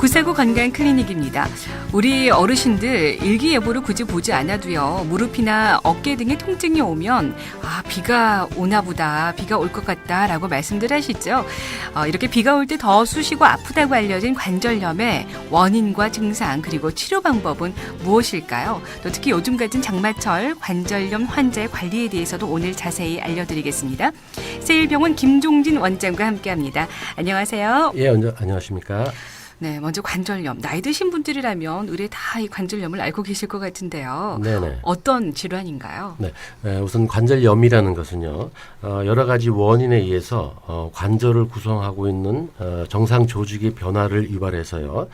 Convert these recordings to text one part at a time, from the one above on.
구세구 건강 클리닉입니다. 우리 어르신들 일기예보를 굳이 보지 않아도요. 무릎이나 어깨 등의 통증이 오면 비가 오나 보다, 비가 올 것 같다라고 말씀들 하시죠. 이렇게 비가 올 때 더 쑤시고 아프다고 알려진 관절염의 원인과 증상 그리고 치료 방법은 무엇일까요? 또 특히 요즘 같은 장마철 관절염 환자의 관리에 대해서도 오늘 자세히 알려드리겠습니다. 세일병원 김종진 원장과 함께합니다. 안녕하세요. 예, 안녕하십니까? 네, 먼저 관절염. 나이 드신 분들이라면 의뢰 다 이 관절염을 알고 계실 것 같은데요. 네네. 어떤 질환인가요? 네, 우선 관절염이라는 것은요, 여러 가지 원인에 의해서 관절을 구성하고 있는 정상 조직의 변화를 유발해서요,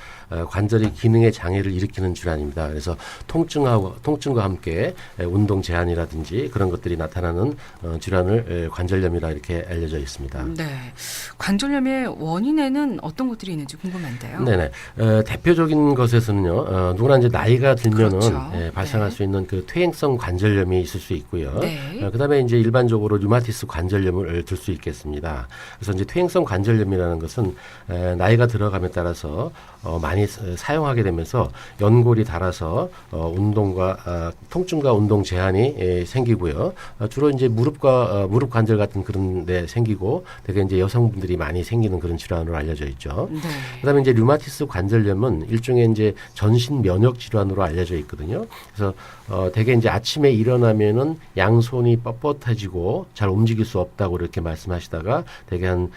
관절의 기능의 장애를 일으키는 질환입니다. 그래서 통증과 함께 운동 제한이라든지 그런 것들이 나타나는 질환을 관절염이라 이렇게 알려져 있습니다. 네, 관절염의 원인에는 어떤 것들이 있는지 궁금한데요. 네네. 대표적인 것에서는요, 누구나 이제 나이가 들면은 그렇죠. 발생할 수 있는 그 퇴행성 관절염이 있을 수 있고요. 네. 그다음에 이제 일반적으로 류마티스 관절염을 들 수 있겠습니다. 그래서 이제 퇴행성 관절염이라는 것은 나이가 들어감에 따라서 많이 사용하게 되면서 연골이 닳아서 통증과 운동 제한이 생기고요. 주로 이제 무릎 관절 같은 그런 데 생기고 되게 이제 여성분들이 많이 생기는 그런 질환으로 알려져 있죠. 네. 그다음에 이제 류마티스 관절염은 일종의 이제 전신 면역 질환으로 알려져 있거든요. 그래서 되게 이제 아침에 일어나면은 양손이 뻣뻣해지고 잘 움직일 수 없다고 이렇게 말씀하시다가 되게 한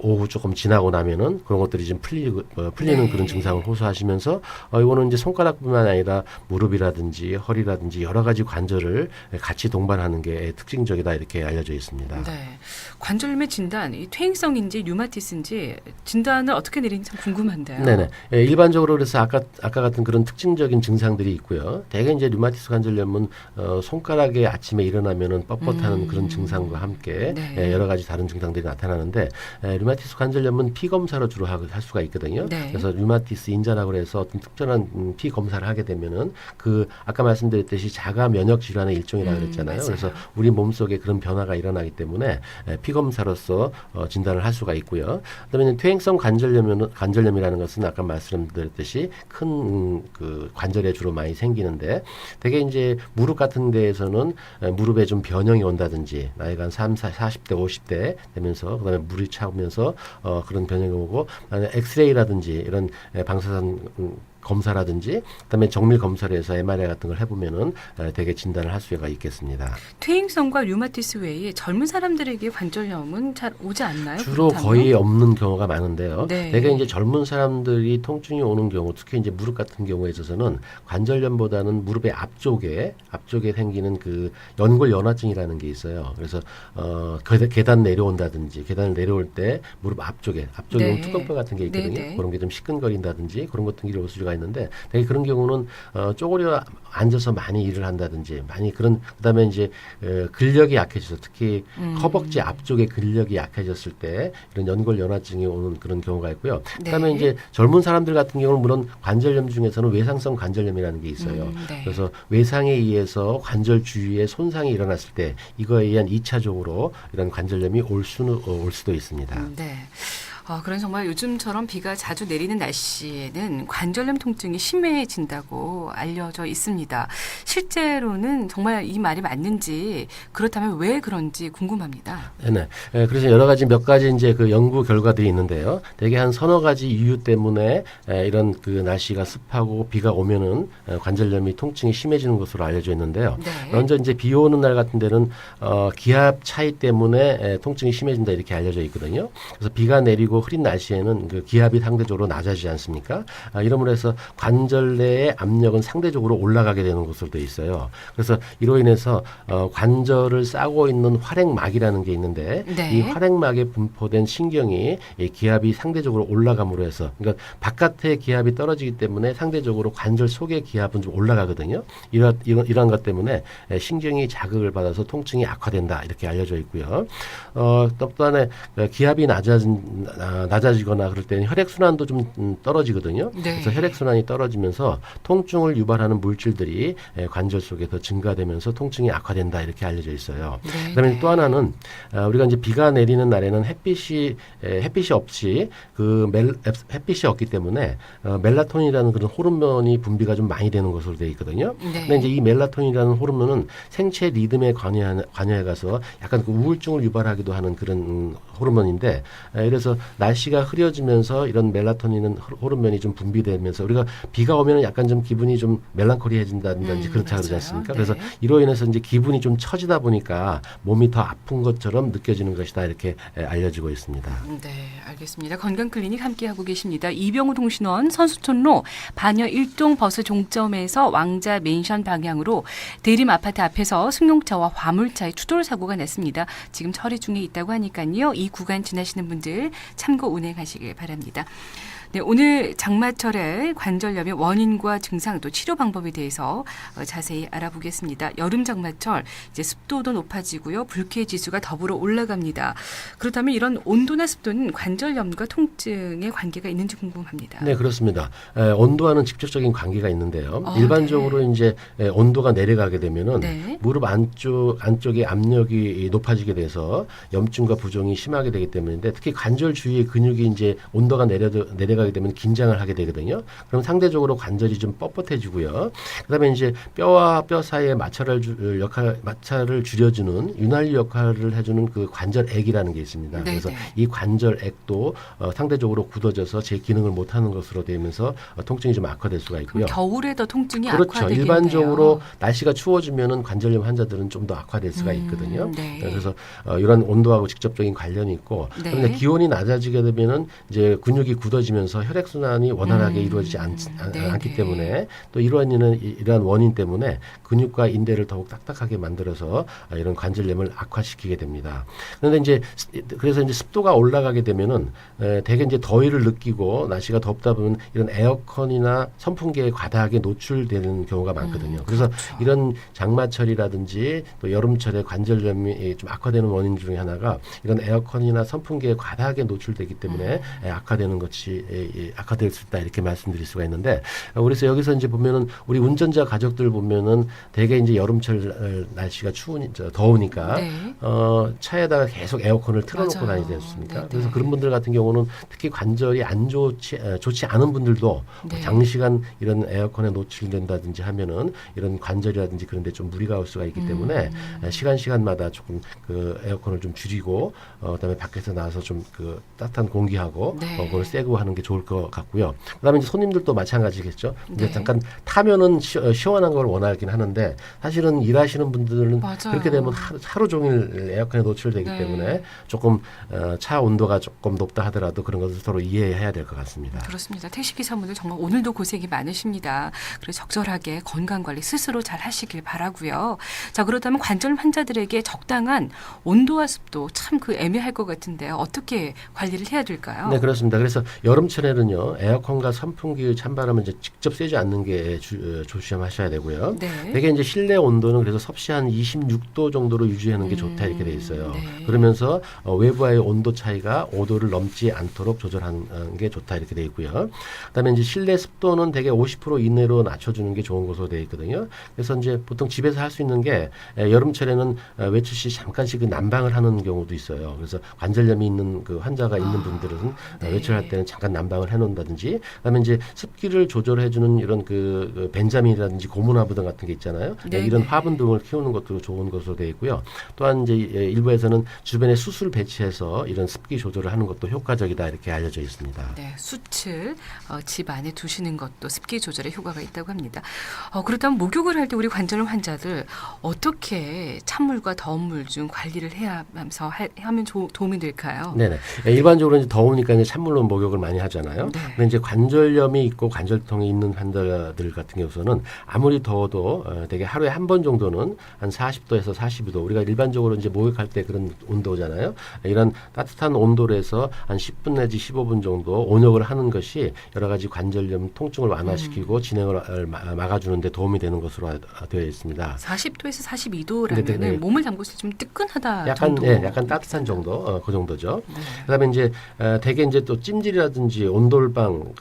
오후 조금 지나고 나면은 그런 것들이 좀 풀리는 네. 그런 증상을 호소하시면서 이거는 이제 손가락뿐만 아니라 무릎이라든지 허리라든지 여러 가지 관절을 같이 동반하는 게 특징적이다 이렇게 알려져 있습니다. 네. 관절염의 진단, 이 퇴행성인지 류마티스인지 진단을 어떻게 내리는지 참 궁금한데요. 네네. 일반적으로 그래서 아까 같은 그런 특징적인 증상들이 있고요. 대개 이제 류마티스 관절염은 손가락에 아침에 일어나면은 뻣뻣하는 그런 증상과 함께 네. 여러 가지 다른 증상들이 나타나는데 류마티스 관절염은 피 검사로 주로 할 수가 있거든요. 네. 그래서 류마티스 인자라고 해서 어떤 특별한 피 검사를 하게 되면은 아까 말씀드렸듯이 자가 면역 질환의 일종이라고 그랬잖아요. 맞아요. 그래서 우리 몸속에 그런 변화가 일어나기 때문에 피 검사로서 진단을 할 수가 있고요. 그다음에 퇴행성 관절염이라는 것은 아까 말씀드렸듯이 큰 그 관절에 주로 많이 생기는데 되게 이제 무릎 같은 데에서는 무릎에 좀 변형이 온다든지 나이가 한 40대 50대 되면서 그다음에 물이 차오면서 그런 변형이 오고 엑스레이라든지 이런 방사선 검사라든지 그다음에 정밀 검사를 해서 MRI 같은 걸 해보면은 되게 진단을 할 수가 있겠습니다. 퇴행성과 류마티스 외에 젊은 사람들에게 관절염은 잘 오지 않나요? 주로 그렇다면? 거의 없는 경우가 많은데요. 네. 되게 이제 젊은 사람들이 통증이 오는 경우, 특히 이제 무릎 같은 경우에 있어서는 관절염보다는 무릎의 앞쪽에 생기는 그 연골 연화증이라는 게 있어요. 그래서 계단 내려온다든지 계단을 내려올 때 무릎 앞쪽에 네. 뚜껑뼈 같은 게 있거든요. 네, 네. 그런 게 좀 시큰거린다든지 그런 것들이 올 수가 있는데 되게 그런 경우는 쪼그려 앉아서 많이 일을 한다든지 그다음에 이제 근력이 약해져서 특히 허벅지 앞쪽에 근력이 약해졌을 때 이런 연골 연화증이 오는 그런 경우가 있고요. 그다음에 네. 이제 젊은 사람들 같은 경우는 물론 관절염 중에서는 외상성 관절염이라는 게 있어요. 네. 그래서 외상에 의해서 관절 주위에 손상이 일어났을 때 이거에 의한 2차적으로 이런 관절염이 올 수도 있습니다. 네. 그런 정말 요즘처럼 비가 자주 내리는 날씨에는 관절염 통증이 심해진다고 알려져 있습니다. 실제로는 정말 이 말이 맞는지 그렇다면 왜 그런지 궁금합니다. 네. 그래서 몇 가지 이제 그 연구 결과들이 있는데요. 대개 한 서너 가지 이유 때문에 이런 그 날씨가 습하고 비가 오면은 관절염이 통증이 심해지는 것으로 알려져 있는데요. 네. 먼저 이제 비 오는 날 같은 데는 기압 차이 때문에 통증이 심해진다 이렇게 알려져 있거든요. 그래서 비가 내리고 흐린 날씨에는 그 기압이 상대적으로 낮아지지 않습니까? 이러므로 해서 관절 내의 압력은 상대적으로 올라가게 되는 것으로 되어 있어요. 그래서 이로 인해서 관절을 싸고 있는 활액막이라는 게 있는데 네. 이 활액막에 분포된 신경이 이 기압이 상대적으로 올라감으로 해서 그러니까 바깥의 기압이 떨어지기 때문에 상대적으로 관절 속의 기압은 좀 올라가거든요. 이런 것 때문에 신경이 자극을 받아서 통증이 악화된다 이렇게 알려져 있고요. 또 하나 기압이 낮아지거나 그럴 때는 혈액순환도 좀 떨어지거든요. 네. 그래서 혈액순환이 떨어지면서 통증을 유발하는 물질들이 관절 속에 더 증가되면서 통증이 악화된다 이렇게 알려져 있어요. 네, 그다음에 네. 또 하나는 우리가 이제 비가 내리는 날에는 햇빛이 없이 햇빛이 없기 때문에 멜라토닌이라는 그런 호르몬이 분비가 좀 많이 되는 것으로 되어 있거든요. 네. 근데 이제 이 멜라토닌이라는 호르몬은 생체 리듬에 관여해 가서 약간 그 우울증을 유발하기도 하는 그런 호르몬인데 그래서 날씨가 흐려지면서 이런 멜라토닌은 호르몬이 좀 분비되면서 우리가 비가 오면 약간 좀 기분이 좀 멜랑콜리해진다든지 그렇다 그러지 맞아요. 않습니까? 네. 그래서 이로 인해서 이제 기분이 좀 처지다 보니까 몸이 더 아픈 것처럼 느껴지는 것이다 이렇게 알려지고 있습니다. 네, 알겠습니다. 건강클리닉 함께하고 계십니다. 이병우 통신원 선수촌로 반여 1동 버스 종점에서 왕자 맨션 방향으로 대림 아파트 앞에서 승용차와 화물차의 추돌 사고가 났습니다. 지금 처리 중에 있다고 하니까요. 이 구간 지나시는 분들 참고 운행하시길 바랍니다. 네, 오늘 장마철의 관절염의 원인과 증상 또 치료 방법에 대해서 자세히 알아보겠습니다. 여름 장마철 이제 습도도 높아지고요. 불쾌 지수가 더불어 올라갑니다. 그렇다면 이런 온도나 습도는 관절염과 통증에 관계가 있는지 궁금합니다. 네, 그렇습니다. 온도와는 직접적인 관계가 있는데요. 일반적으로 네. 이제 온도가 내려가게 되면은 네. 무릎 안쪽의 압력이 높아지게 돼서 염증과 부종이 심하게 되기 때문인데 특히 관절 주위의 근육이 이제 온도가 내려가게 되면 긴장을 하게 되거든요. 그럼 상대적으로 관절이 좀 뻣뻣해지고요. 그다음에 이제 뼈와 뼈 사이에 마찰을 줄여주는 윤활유 역할을 해주는 그 관절액이라는 게 있습니다. 네, 그래서 네. 이 관절액도 상대적으로 굳어져서 제 기능을 못하는 것으로 되면서 통증이 좀 악화될 수가 있고요. 그럼 겨울에 더 통증이 그렇죠. 악화되겠네요. 일반적으로 날씨가 추워지면은 관절염 환자들은 좀 더 악화될 수가 있거든요. 네. 그래서 이런 온도하고 직접적인 관련이 있고, 네. 그런데 기온이 낮아지게 되면은 이제 근육이 굳어지면서 혈액 순환이 원활하게 이루어지지 네, 않기 네. 때문에 또 이러한 원인 때문에 근육과 인대를 더욱 딱딱하게 만들어서 이런 관절염을 악화시키게 됩니다. 그런데 이제 그래서 이제 습도가 올라가게 되면은 대개 이제 더위를 느끼고 날씨가 덥다 보면 이런 에어컨이나 선풍기에 과다하게 노출되는 경우가 많거든요. 그래서 그렇죠. 이런 장마철이라든지 또 여름철에 관절염이 좀 악화되는 원인 중에 하나가 이런 에어컨이나 선풍기에 과다하게 노출되기 때문에 악화되는 것이 악화될 수 있다 이렇게 말씀드릴 수가 있는데 그래서 여기서 이제 보면은 우리 운전자 가족들 보면은 대개 이제 여름철 날씨가 더우니까 네. 차에다가 계속 에어컨을 틀어놓고 맞아요. 다니지 않습니까? 네네. 그래서 그런 분들 같은 경우는 특히 관절이 안 좋지 않은 분들도 네. 장시간 이런 에어컨에 노출된다든지 하면은 이런 관절이라든지 그런 데 좀 무리가 올 수가 있기 때문에 시간마다 조금 그 에어컨을 좀 줄이고 그다음에 밖에서 나와서 좀 그 따뜻한 공기하고 네. 그걸 쐬고 하는 게 좋을 것 같고요. 그다음에 이제 손님들도 마찬가지겠죠. 이제 네. 잠깐 타면은 시원한 걸 원하긴 하는데 사실은 일하시는 분들은 맞아요. 그렇게 되면 하루 종일 에어컨에 노출되기 네. 때문에 조금 차 온도가 조금 높다 하더라도 그런 것을 서로 이해해야 될 것 같습니다. 그렇습니다. 택시기사분들 정말 오늘도 고생이 많으십니다. 그래서 적절하게 건강관리 스스로 잘 하시길 바라고요. 자, 그렇다면 관절 환자들에게 적당한 온도와 습도 참 그 애매할 것 같은데요. 어떻게 관리를 해야 될까요? 네, 그렇습니다. 그래서 여름철에는요, 에어컨과 선풍기의 찬바람을 이제 직접 쐬지 않는 게 조심하셔야 되고요. 네. 되게 이제 실내 온도는 그래서 섭씨 한 26도 정도로 유지하는 게 좋다 이렇게 돼 있어요. 네. 그러면서 외부와의 온도 차이가 5도를 넘지 않도록 조절하는 게 좋다 이렇게 돼 있고요. 그다음에 이제 실내 습도는 되게 50% 이내로 낮춰주는 게 좋은 것으로 돼 있거든요. 그래서 이제 보통 집에서 할 수 있는 게 여름철에는 외출 시 잠깐씩 그 난방을 하는 경우도 있어요. 그래서 관절염이 있는 그 환자가 있는 분들은 네. 외출할 때는 잠깐 난방을 해놓는다든지, 그다음에 이제 습기를 조절해주는 이런 그 벤자민이라든지 고무나무 등 같은 게 있잖아요. 네, 이런 네. 화분 등을 키우는 것도 좋은 것으로 되어 있고요. 또한 이제 일부에서는 주변에 숯을 배치해서 이런 습기 조절을 하는 것도 효과적이다 이렇게 알려져 있습니다. 네, 숯을 집 안에 두시는 것도 습기 조절에 효과가 있다고 합니다. 그렇다면 목욕을 할 때 우리 관절 환자들 어떻게 찬물과 더운 물 중 관리를 해야 하면 도움이 될까요? 네네. 일반적으로 이제 더우니까 이제 찬물로 목욕을 많이 하지 있잖아요. 네. 근데 이제 관절염이 있고 관절통이 있는 환자들 같은 경우서는 아무리 더워도 되게 하루에 한 번 정도는 한 40도에서 42도 우리가 일반적으로 이제 목욕할 때 그런 온도잖아요. 이런 따뜻한 온도에서 한 10분 내지 15분 정도 온욕을 하는 것이 여러 가지 관절염 통증을 완화시키고 진행을 막아주는 데 도움이 되는 것으로 되어 있습니다. 40도에서 42도라면 네. 몸을 담궜을 때 좀 뜨끈하다 약간 정도. 약간 따뜻한 정도 그 정도죠. 네. 그다음에 이제 대개 이제 또 찜질이라든지 온돌방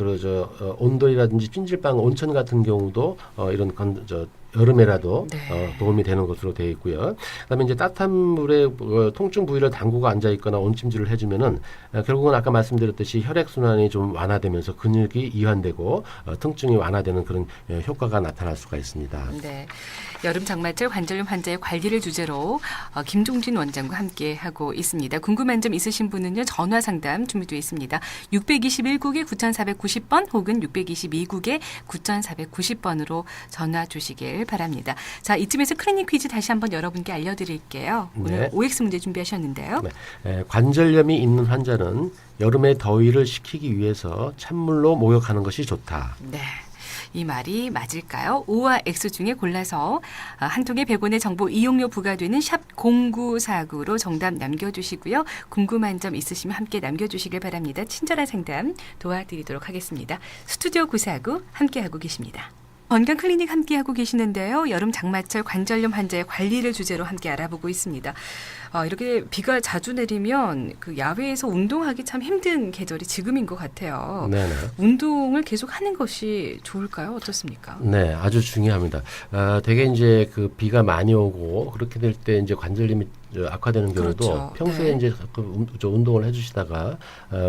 온돌이라든지 찜질방 온천 같은 경우도 이런 여름에라도 네. 도움이 되는 것으로 되어 있고요. 그다음에 이제 따뜻한 물에 통증 부위를 담그고 앉아 있거나 온찜질을 해주면은 결국은 아까 말씀드렸듯이 혈액 순환이 좀 완화되면서 근육이 이완되고 통증이 완화되는 그런 효과가 나타날 수가 있습니다. 네. 여름 장마철 관절염 환자의 관리를 주제로 김종진 원장과 함께 하고 있습니다. 궁금한 점 있으신 분은요. 전화 상담 준비되어 있습니다. 621국에 9490번 혹은 622국에 9490번으로 전화 주시길 바랍니다. 자, 이쯤에서 클리닉 퀴즈 다시 한번 여러분께 알려드릴게요. 오늘 네. OX 문제 준비하셨는데요. 네. 관절염이 있는 환자는 여름에 더위를 식히기 위해서 찬물로 목욕하는 것이 좋다. 네. 이 말이 맞을까요? O와 X 중에 골라서 한 통의 100원의 정보 이용료 부과되는 샵 0949로 정답 남겨주시고요. 궁금한 점 있으시면 함께 남겨주시길 바랍니다. 친절한 상담 도와드리도록 하겠습니다. 스튜디오 949 함께하고 계십니다. 건강 클리닉 함께하고 계시는데요. 여름 장마철 관절염 환자의 관리를 주제로 함께 알아보고 있습니다. 이렇게 비가 자주 내리면 그 야외에서 운동하기 참 힘든 계절이 지금인 것 같아요. 네네. 운동을 계속 하는 것이 좋을까요? 어떻습니까? 네, 아주 중요합니다. 되게 이제 그 비가 많이 오고 그렇게 될 때 이제 관절염이 악화되는 경우도 그렇죠. 평소에 네. 이제 운동을 해주시다가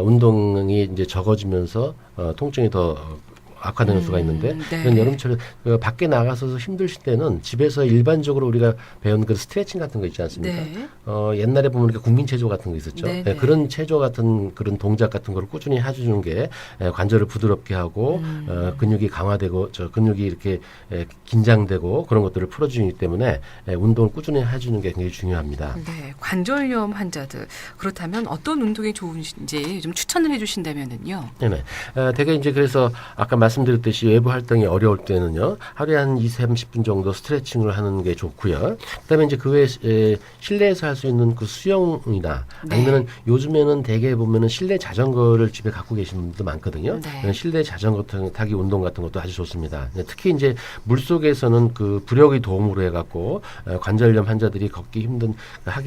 운동이 이제 적어지면서 통증이 더 악화되는 수가 있는데 네. 이런 여름철에 밖에 나가서 힘드실 때는 집에서 일반적으로 우리가 배운 그 스트레칭 같은 거 있지 않습니까? 네. 옛날에 보면 이렇게 국민체조 같은 거 있었죠. 네, 네, 네. 그런 체조 같은 그런 동작 같은 거를 꾸준히 해주는 게 관절을 부드럽게 하고 근육이 강화되고 근육이 이렇게 긴장되고 그런 것들을 풀어주기 때문에 운동을 꾸준히 해주는 게 굉장히 중요합니다. 네, 관절염 환자들 그렇다면 어떤 운동이 좋은지 좀 추천을 해주신다면은요. 네네. 대개 이제 그래서 아까 말씀드렸듯이 외부 활동이 어려울 때는요, 하루에 한 20-30분 정도 스트레칭을 하는 게 좋고요. 그다음에 이제 그 외에 실내에서 할 수 있는 그 수영이나 네. 아니면은 요즘에는 대개 보면은 실내 자전거를 집에 갖고 계신 분도 많거든요. 네. 실내 자전거 타기 운동 같은 것도 아주 좋습니다. 특히 이제 물 속에서는 그 부력의 도움으로 해갖고 관절염 환자들이 하기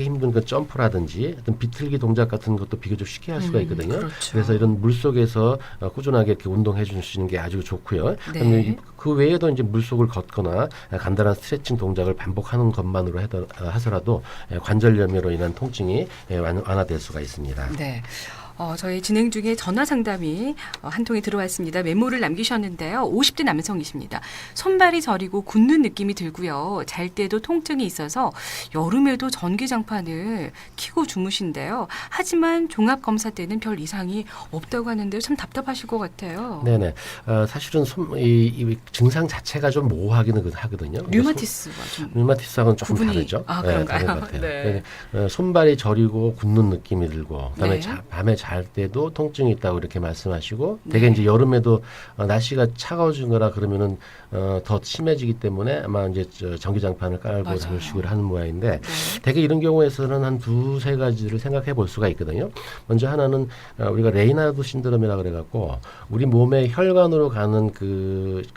힘든 그 점프라든지 어떤 비틀기 동작 같은 것도 비교적 쉽게 할 수가 있거든요. 그렇죠. 그래서 이런 물 속에서 꾸준하게 이렇게 운동해 주시는 게 아주 좋고요. 네. 그다음에 그 외에도 이제 물속을 걷거나 간단한 스트레칭 동작을 반복하는 것만으로 하더라도 관절염으로 인한 통증이 완화될 수가 있습니다. 네. 저희 진행 중에 전화 상담이 한 통이 들어왔습니다. 메모를 남기셨는데요. 50대 남성이십니다. 손발이 저리고 굳는 느낌이 들고요. 잘 때도 통증이 있어서 여름에도 전기장판을 켜고 주무신대요. 하지만 종합검사 때는 별 이상이 없다고 하는데요. 참 답답하실 것 같아요. 네네. 사실은 이 증상 자체가 좀 모호하기는 하거든요. 류마티스와 좀 류마티스하고는 조금 구분이- 다르죠. 아, 네, 그런가요? 다른 것 같아요. 네. 손발이 저리고 굳는 느낌이 들고 그다음에 네. 밤에 잘 때도 통증이 있다고 이렇게 말씀하시고 네. 되게 이제 여름에도 날씨가 차가워진 거라 그러면은 더 심해지기 때문에 아마 이제 전기장판을 깔고 맞아요. 잠식을 하는 모양인데 네. 대개 이런 경우에서는 한 두세 가지를 생각해 볼 수가 있거든요. 먼저 하나는 우리가 레이나르드 신드롬이라 그래갖고 우리 몸의 혈관으로 가는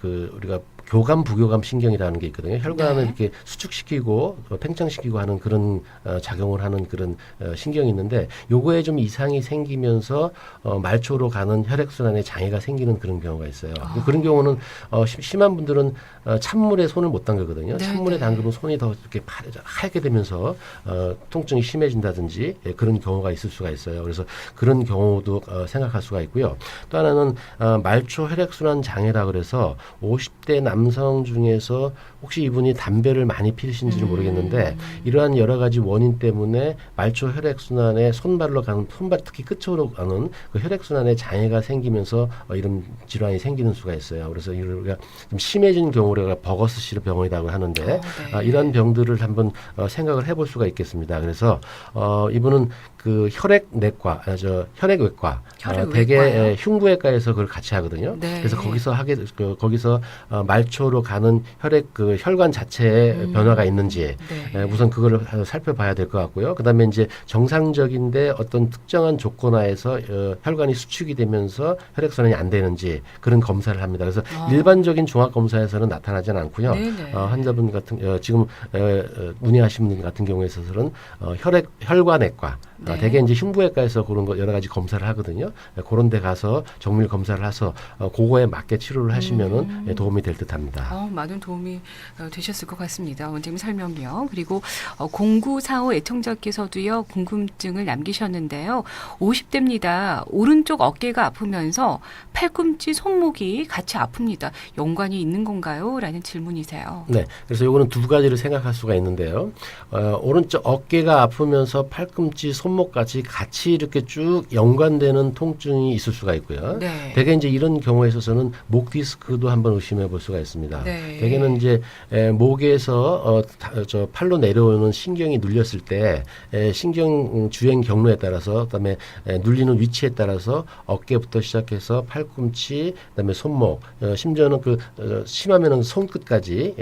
우리가 교감 부교감 신경이라는 게 있거든요. 혈관을 네. 이렇게 수축시키고 팽창시키고 하는 그런 작용을 하는 그런 신경이 있는데 요거에 좀 이상이 생기면서 말초로 가는 혈액순환에 장애가 생기는 그런 경우가 있어요. 그런 경우는 심한 분들은 찬물에 손을 못 담그거든요. 네, 찬물에 네. 담그면 손이 더 이렇게 하얗게 되면서 통증이 심해진다든지 그런 경우가 있을 수가 있어요. 그래서 그런 경우도 생각할 수가 있고요. 또 하나는 말초 혈액순환 장애라 그래서 50대 남성 중에서 혹시 이분이 담배를 많이 피우신지는 모르겠는데 이러한 여러 가지 원인 때문에 말초 혈액순환에 손발로 가는 손발 특히 끝으로 가는 그 혈액순환에 장애가 생기면서 이런 질환이 생기는 수가 있어요. 그래서 우리가 좀 심해진 경우를 우리가 버거스시르 병이라고 하는데 네. 이런 병들을 한번 생각을 해볼 수가 있겠습니다. 그래서 이분은 그 혈액외과 대개 흉부외과에서 그걸 같이 하거든요. 네. 그래서 거기서 말초로 가는 혈액 혈관 자체에 변화가 있는지 네. 우선 그걸 살펴봐야 될 것 같고요. 그다음에 이제 정상적인데 어떤 특정한 조건 하에서 혈관이 수축이 되면서 혈액순환이 안 되는지 그런 검사를 합니다. 그래서 일반적인 종합 검사에서는 나타나지는 않고요. 환자분 같은 지금 문의하신 분 같은 경우에 있어서는 혈관외과 네. 대개 이제 흉부외과에서 그런 거 여러 가지 검사를 하거든요. 그런 데 가서 정밀 검사를 해서 그거에 맞게 치료를 하시면은 도움이 될 듯합니다. 많은 도움이 되셨을 것 같습니다. 원장님 설명이요. 그리고 0945 애청자께서도요. 궁금증을 남기셨는데요. 50대입니다. 오른쪽 어깨가 아프면서 팔꿈치, 손목이 같이 아픕니다. 연관이 있는 건가요? 라는 질문이세요. 네. 그래서 요거는 두 가지를 생각할 수가 있는데요. 오른쪽 어깨가 아프면서 팔꿈치, 손목까지 같이 이렇게 쭉 연관되는 통증이 있을 수가 있고요. 네. 대개 이제 이런 경우에 있어서는 목 디스크도 한번 의심해 볼 수가 있습니다. 네. 대개는 이제 목에서 저 팔로 내려오는 신경이 눌렸을 때 신경 주행 경로에 따라서 그다음에 눌리는 위치에 따라서 어깨부터 시작해서 팔꿈치, 그다음에 손목, 심지어는 심하면은 손끝까지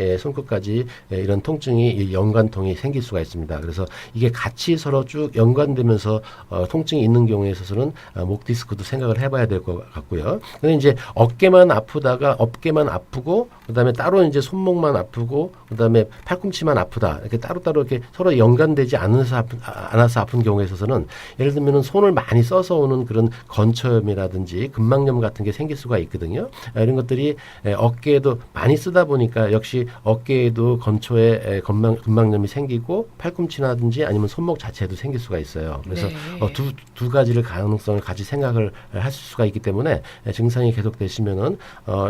이런 통증이 연관통이 생길 수가 있습니다. 그래서 이게 같이 서로 쭉 연관되면서 통증이 있는 경우에 있어서는 목 디스크도 생각을 해봐야 될 것 같고요. 근데 이제 어깨만 아프고 그다음에 따로 이제 손목만 아프고 그다음에 팔꿈치만 아프다 이렇게 따로따로 이렇게 서로 연관되지 않아서 아픈 경우에 있어서는 예를 들면은 손을 많이 써서 오는 그런 건초염이라든지 근막염 같은 게 생길 수가 있거든요. 이런 것들이 어깨에도 많이 쓰다 보니까 역시 어깨에도 건초에 근막염이 생기고 팔꿈치라든지 아니면 손목 자체에도 생길 수가 있어요. 그래서 네. 두 가지를 가능성을 같이 생각을 하실 수가 있기 때문에 증상이 계속되시면은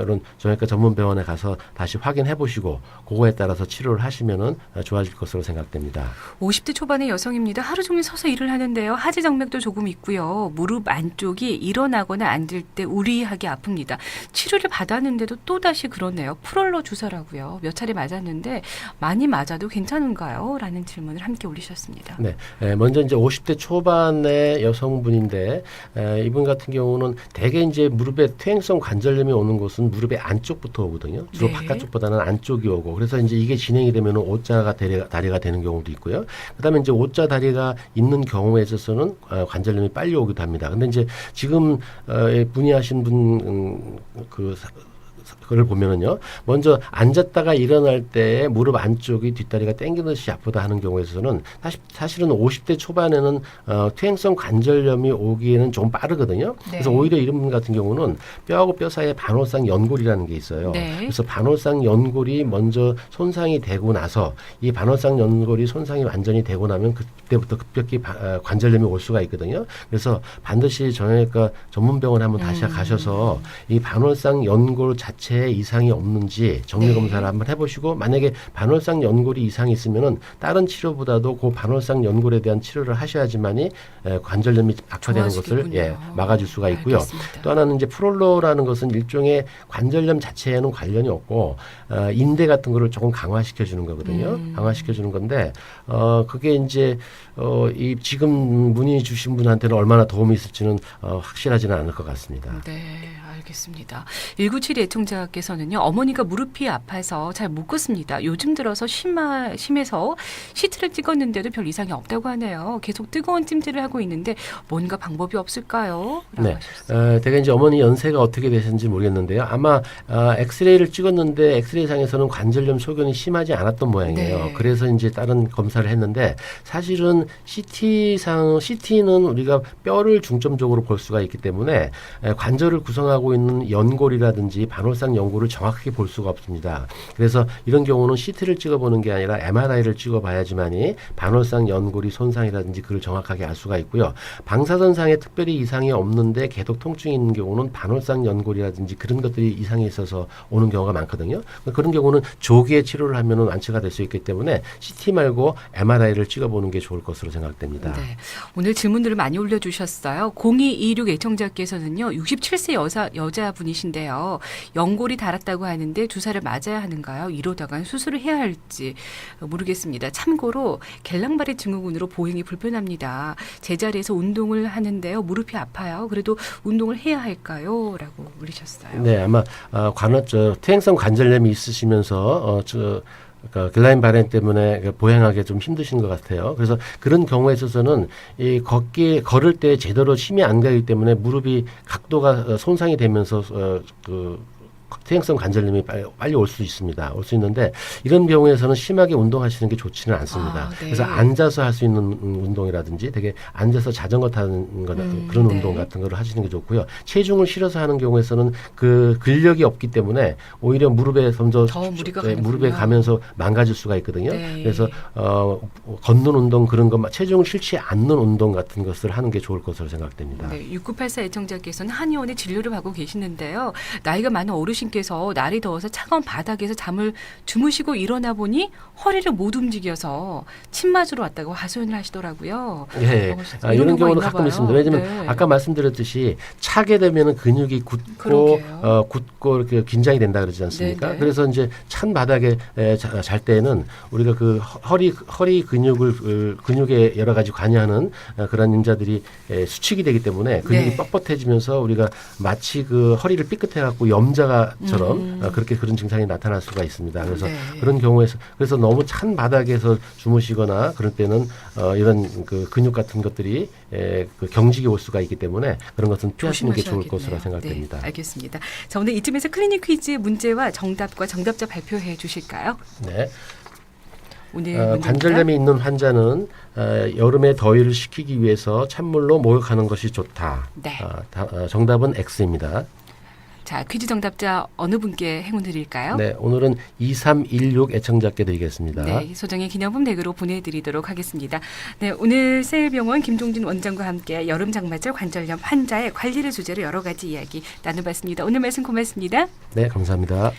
이런 정형외과 전문 병원에 가서 다시 확인해 보시고 그거에 따라서 치료를 하시면은 좋아질 것으로 생각됩니다. 50대 초반의 여성입니다. 하루 종일 서서 일을 하는데요. 하지 정맥도 조금 있고요. 무릎 안쪽이 일어나거나 앉을 때 우리하게 아픕니다. 치료를 받았는데도 또다시 그러네요. 프롤로 주사라고요. 몇 차례 맞았는데 많이 맞아도 괜찮은가요? 라는 질문을 함께 올리셨습니다. 네, 먼저 이제 50대 초반의 여성분인데 이분 같은 경우는 대개 이제 무릎에 퇴행성 관절염이 오는 곳은 무릎의 안쪽부터 오거든요. 주로 네. 바깥쪽보다는 안쪽이 오고 그래서 이제 이게 진행이 되면 O자가 다리가 되는 경우도 있고요. 그다음에 이제 O자 다리가 있는 경우에 있어서는 관절염이 빨리 오기도 합니다. 근데 이제 지금 문의하신 분 그걸 보면은요. 먼저 앉았다가 일어날 때 무릎 안쪽이 뒷다리가 당기듯이 아프다 하는 경우에서는 사실은 50대 초반에는 퇴행성 관절염이 오기에는 좀 빠르거든요. 네. 그래서 오히려 이런 분 같은 경우는 뼈하고 뼈 사이에 반월상 연골이라는 게 있어요. 네. 그래서 반월상 연골이 먼저 손상이 되고 나서 이 반월상 연골이 손상이 완전히 되고 나면 그때부터 급격히 관절염이 올 수가 있거든요. 그래서 반드시 정형외과 전문병원에 한번 다시 가셔서 이 반월상 연골 자체에 이상이 없는지 정밀 검사를 한번 해보시고 만약에 반월상 연골이 이상이 있으면은 다른 치료보다도 그 반월상 연골에 대한 치료를 하셔야지만이 관절염이 악화되는 것을 막아줄 수가 있고요. 알겠습니다. 또 하나는 이제 프롤로라는 것은 일종의 관절염 자체에는 관련이 없고 인대 같은 거를 조금 강화시켜 주는 거거든요. 강화시켜 주는 건데 그게 이제 이 지금 문의 주신 분한테는 얼마나 도움이 있을지는 확실하지는 않을 것 같습니다. 네, 알겠습니다. 197 애청자께서는요. 어머니가 무릎이 아파서 잘 못 걷습니다. 요즘 들어서 심해서 CT를 찍었는데도 별 이상이 없다고 하네요. 계속 뜨거운 찜질을 하고 있는데 뭔가 방법이 없을까요? 네. 대개 이제 어머니 연세가 어떻게 되셨는지 모르겠는데요. 아마 엑스레이를 찍었는데 엑스레이상에서는 관절염 소견이 심하지 않았던 모양이에요. 네. 그래서 이제 다른 검사를 했는데 사실은 CT는 우리가 뼈를 중점적으로 볼 수가 있기 때문에 관절을 구성하고 일어나고 있는 연골이라든지 반월상 연골을 정확하게 볼 수가 없습니다. 그래서 이런 경우는 CT를 찍어보는 게 아니라 MRI를 찍어봐야지만이 반월상 연골이 손상이라든지 그걸 정확하게 알 수가 있고요. 방사선상에 특별히 이상이 없는데 계속 통증이 있는 경우는 반월상 연골이라든지 그런 것들이 이상이 있어서 오는 경우가 많거든요. 그런 경우는 조기에 치료를 하면 완치가 될 수 있기 때문에 CT 말고 MRI를 찍어보는 게 좋을 것으로 생각됩니다. 네. 오늘 질문들을 많이 올려주셨어요. 0226 애청자께서는요. 67세 여자분이신데요. 연골이 닳았다고 하는데 주사를 맞아야 하는가요? 이러다간 수술을 해야 할지 모르겠습니다. 참고로 갤랑바레 증후군으로 보행이 불편합니다. 제자리에서 운동을 하는데요. 무릎이 아파요. 그래도 운동을 해야 할까요? 라고 물으셨어요. 네, 아마 퇴행성 관절염이 있으시면서 그러니까 글라인 바렌 때문에 보행하기 좀 힘드신 것 같아요. 그래서 그런 경우에 있어서는 걸을 때 제대로 힘이 안 가기 때문에 무릎이 각도가 손상이 되면서 퇴행성 관절염이 빨리 올 수 있습니다. 올 수 있는데 이런 경우에서는 심하게 운동하시는 게 좋지는 않습니다. 네. 그래서 앉아서 할 수 있는 운동이라든지 되게 앉아서 자전거 타는 거 그런 네. 운동 같은 거를 하시는 게 좋고요. 체중을 실어서 하는 경우에서는 그 근력이 없기 때문에 오히려 무릎에 더 무리가 가는군요. 무릎에 가면서 망가질 수가 있거든요. 네. 그래서 걷는 운동 그런 것 체중을 실지 않는 운동 같은 것을 하는 게 좋을 것으로 생각됩니다. 네, 6984 애청자께서는 한의원에 진료를 받고 계시는데요. 나이가 많은 어르신께서 날이 더워서 차가운 바닥에서 잠을 주무시고 일어나 보니 허리를 못 움직여서 침 맞으러 왔다고 하소연을 하시더라고요. 예, 이런 경우는 가끔 있습니다. 왜냐하면 네. 아까 말씀드렸듯이 차게 되면 근육이 굳고 이렇게 긴장이 된다 그러지 않습니까? 네네. 그래서 이제 찬 바닥에 잘 때는 우리가 그 허리 근육에 여러 가지 관여하는 그런 인자들이 수축이 되기 때문에 근육이 네. 뻣뻣해지면서 우리가 마치 그 허리를 삐끗해갖고 염자처럼 그렇게 그런 증상이 나타날 수가 있습니다. 그래서 네. 그런 경우에서 그래서 너무 찬 바닥에서 주무시거나 그럴 때는 이런 그 근육 같은 것들이 그 경직이 올 수가 있기 때문에 그런 것은 피하시는 게 좋을 것으로 생각됩니다. 네, 알겠습니다. 자, 오늘 이쯤에서 클리닉 퀴즈 문제와 정답과 정답자 발표해 주실까요? 네. 오늘 문제입니다. 관절염이 있는 환자는 여름에 더위를 식히기 위해서 찬물로 목욕하는 것이 좋다. 네. 정답은 X입니다. 자, 퀴즈 정답자 어느 분께 행운 드릴까요? 네, 오늘은 2316 애청자께 드리겠습니다. 네, 소정의 기념품 댁으로 보내드리도록 하겠습니다. 네, 오늘 세일병원 김종진 원장과 함께 여름 장마철 관절염 환자의 관리를 주제로 여러 가지 이야기 나눠봤습니다. 오늘 말씀 고맙습니다. 네, 감사합니다.